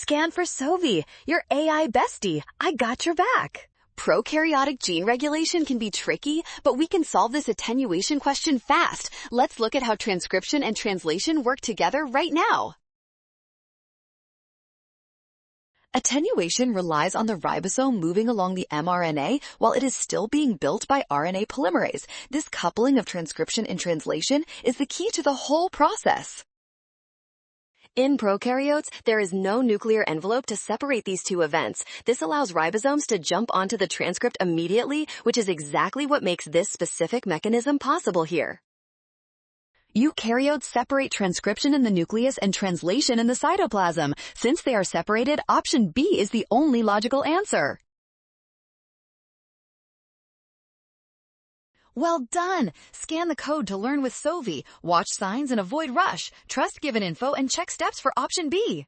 Scan for Sovi, your AI bestie. I got your back. Prokaryotic gene regulation can be tricky, but we can solve this attenuation question fast. Let's look at how transcription and translation work together right now. Attenuation relies on the ribosome moving along the mRNA while it is still being built by RNA polymerase. This coupling of transcription and translation is the key to the whole process. In prokaryotes, there is no nuclear envelope to separate these two events. This allows ribosomes to jump onto the transcript immediately, which is exactly what makes this specific mechanism possible here. Eukaryotes separate transcription in the nucleus and translation in the cytoplasm. Since they are separated, option B is the only logical answer. Well done! Scan the code to learn with Sovi. Watch signs and avoid rush. Trust given info and check steps for option B.